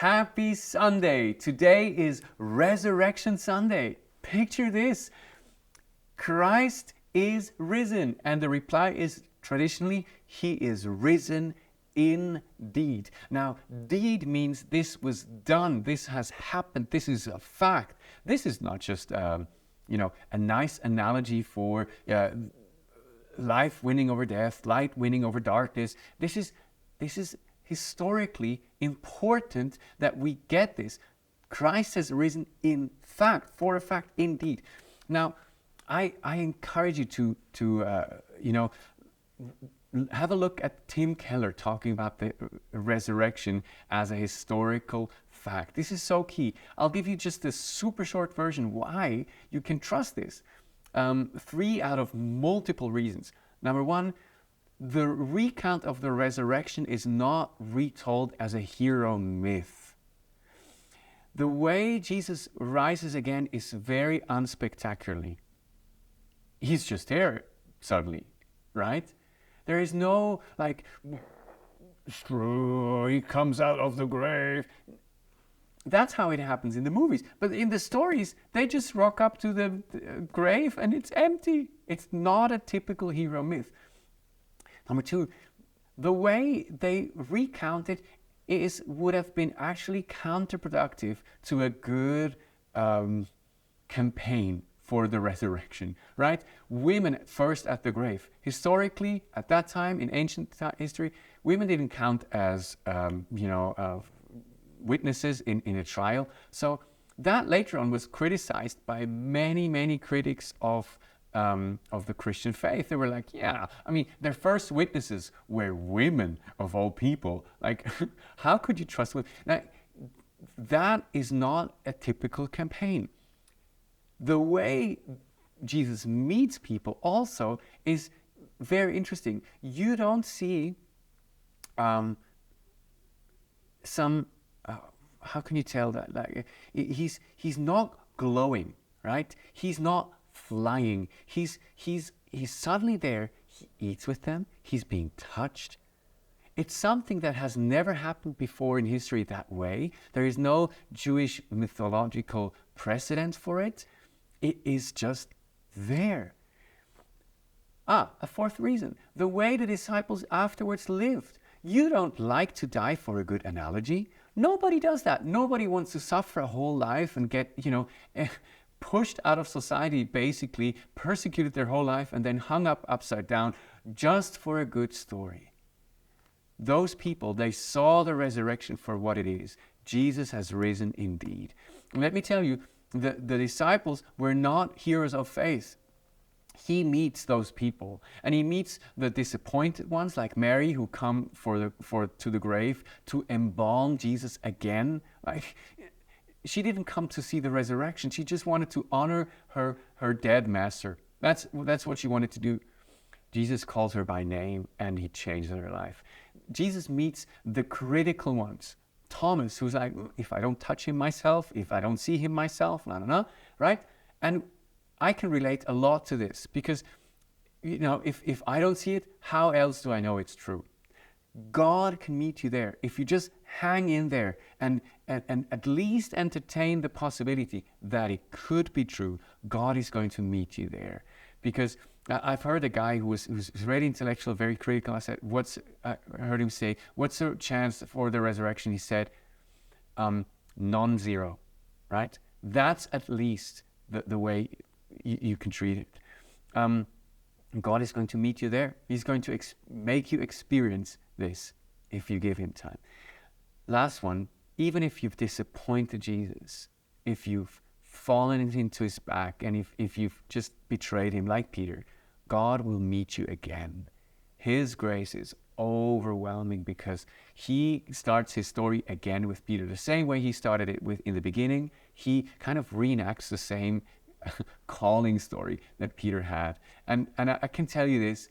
Happy Sunday. Today is Resurrection Sunday. Picture this. Christ is risen. And the reply is traditionally, he is risen indeed. Now, deed means this was done. This has happened. This is a fact. This is not just, a nice analogy for life winning over death, light winning over darkness. This is historically important that we get this. Christ has risen in fact, for a fact, indeed. Now, I encourage you to have a look at Tim Keller talking about the resurrection as a historical fact. This is so key. I'll give you just a super short version why you can trust this. 3 out of multiple reasons. Number 1, the recount of the resurrection is not retold as a hero myth. The way Jesus rises again is very unspectacularly. He's just there suddenly, right? There is no he comes out of the grave. That's how it happens in the movies. But in the stories, they just rock up to the grave and it's empty. It's not a typical hero myth. Number 2, the way they recount it would have been actually counterproductive to a good campaign for the resurrection, right? Women first at the grave. Historically, at that time in ancient history, women didn't count as witnesses in a trial. So that later on was criticized by many critics of the Christian faith. They were like, their first witnesses were women of all people. Like, how could you trust women? Now, that is not a typical campaign. The way Jesus meets people also is very interesting. You don't see how can you tell that? Like, he's not glowing, right? He's not flying. He's suddenly there. He eats with them. He's being touched. It's something that has never happened before in history that way. There is no Jewish mythological precedent for it. It is just there. A 4th reason, the way the disciples afterwards lived. You don't like to die for a good analogy. Nobody does that. Nobody wants to suffer a whole life and get, pushed out of society, basically persecuted their whole life and then hung up upside down just for a good story. Those people, they saw the resurrection for what it is. Jesus has risen indeed. And let me tell you, the disciples were not heroes of faith. He meets those people, and he meets the disappointed ones like Mary, who come to the grave to embalm Jesus again. Like, she didn't come to see the resurrection. She just wanted to honor her dead master. That's what she wanted to do. Jesus calls her by name, and he changes her life. Jesus meets the critical ones. Thomas, who's like, if I don't touch him myself, if I don't see him myself, right? And I can relate a lot to this because, if I don't see it, how else do I know it's true? God can meet you there. If you just hang in there and at least entertain the possibility that it could be true, God is going to meet you there. Because I've heard a guy who's very intellectual, very critical. I heard him say, what's the chance for the resurrection? He said, non-zero, right? That's at least the way you can treat it. God is going to meet you there. He's going to make you experience this if you give him time. Last one, even if you've disappointed Jesus, if you've fallen into his back, and if you've just betrayed him like Peter, God will meet you again. His grace is overwhelming because he starts his story again with Peter. The same way he started it in the beginning, he kind of reenacts the same calling story that Peter had. And I can tell you this,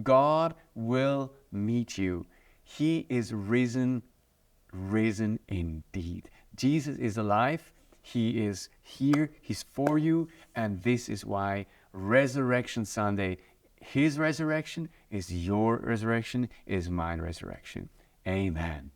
God will meet you. He is risen indeed. Jesus is alive. He is here. He's for you. And this is why Resurrection Sunday, his resurrection is your resurrection, is mine resurrection. Amen.